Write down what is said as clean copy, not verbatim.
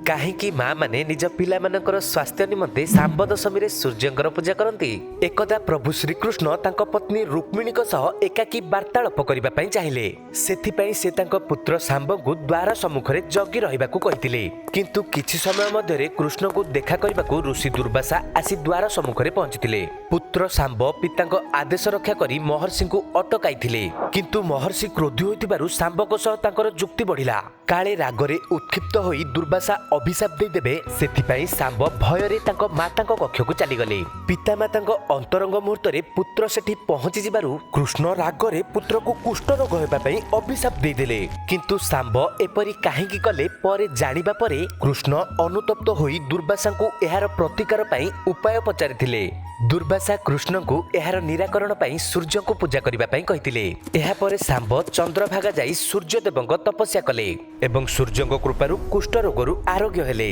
କାହିଁକି ମା ମାନେ ନିଜ ପିଲାମାନଙ୍କର ସ୍ୱାସ୍ଥ୍ୟ ନିମନ୍ତେ ଶାମ୍ବ ଦଶମୀରେ ସୂର୍ଯ୍ୟଙ୍କର ପୂଜା କରନ୍ତି? ଏକଦା ପ୍ରଭୁ ଶ୍ରୀକୃଷ୍ଣ ତାଙ୍କ ପତ୍ନୀ ରୁକ୍ମିଣୀଙ୍କ ସହ ଏକାକୀ ବାର୍ତ୍ତାଳାପ କରିବା ପାଇଁ ଚାହିଁଲେ। ସେଥିପାଇଁ ସେ ତାଙ୍କ ପୁତ୍ର ଶାମ୍ବଙ୍କୁ ଦ୍ୱାର ସମ୍ମୁଖରେ ଜଗି ରହିବାକୁ କହିଥିଲେ। କିନ୍ତୁ କିଛି ସମୟ ମଧ୍ୟରେ କୃଷ୍ଣଙ୍କୁ ଦେଖା କରିବାକୁ ଋଷି ଦୁର୍ବାସା ଆସି ଦ୍ୱାର ସମ୍ମୁଖରେ ପହଞ୍ଚିଥିଲେ। ପୁତ୍ର ଶାମ୍ବ ପିତାଙ୍କ ଆଦେଶ ରକ୍ଷା କରି ମହର୍ଷିଙ୍କୁ ଅଟକାଇଥିଲେ। କିନ୍ତୁ ମହର୍ଷି କ୍ରୋଧୀ ହୋଇଥିବାରୁ ଶାମ୍ବଙ୍କ ସହ ତାଙ୍କର ଯୁକ୍ତି ବଢିଲା। କାଳେ ରାଗରେ ଉତ୍କ୍ଷିପ୍ତ ହୋଇ ଦୁର୍ବାସା ଅଭିଶାପ ଦେଇଦେବେ, ସେଥିପାଇଁ ଶାମ୍ବ ଭୟରେ ତାଙ୍କ ମାତାଙ୍କ କକ୍ଷକୁ ଚାଲିଗଲେ। ପିତାମାତାଙ୍କ ଅନ୍ତରଙ୍ଗ ମୁହୂର୍ତ୍ତରେ ପୁତ୍ର ସେଠି ପହଞ୍ଚି ଯିବାରୁ କୃଷ୍ଣ ରାଗରେ ପୁତ୍ରକୁ କୁଷ୍ଠରୋଗ ହେବା ପାଇଁ ଅଭିଶାପ ଦେଇଦେଲେ। କିନ୍ତୁ ଶାମ୍ବ ଏପରି କାହିଁକି କଲେ ପରେ ଜାଣିବା ପରେ କୃଷ୍ଣ ଅନୁତପ୍ତ ହୋଇ ଦୁର୍ବାସାଙ୍କୁ ଏହାର ପ୍ରତିକାର ପାଇଁ ଉପାୟ ପଚାରିଥିଲେ। ଦୁର୍ବାସା କୃଷ୍ଣଙ୍କୁ ଏହାର ନିରାକରଣ ପାଇଁ ସୂର୍ଯ୍ୟଙ୍କୁ ପୂଜା କରିବା ପାଇଁ କହିଥିଲେ। ଏହାପରେ ଶାମ୍ବ ଚନ୍ଦ୍ରଭାଗା ଯାଇ ସୂର୍ଯ୍ୟଦେବଙ୍କ ତପସ୍ୟା କଲେ ଏବଂ ସୂର୍ଯ୍ୟଙ୍କ କୃପାରୁ କୁଷ୍ଠ ରୋଗରୁ ଆରୋଗ୍ୟ ହେଲେ।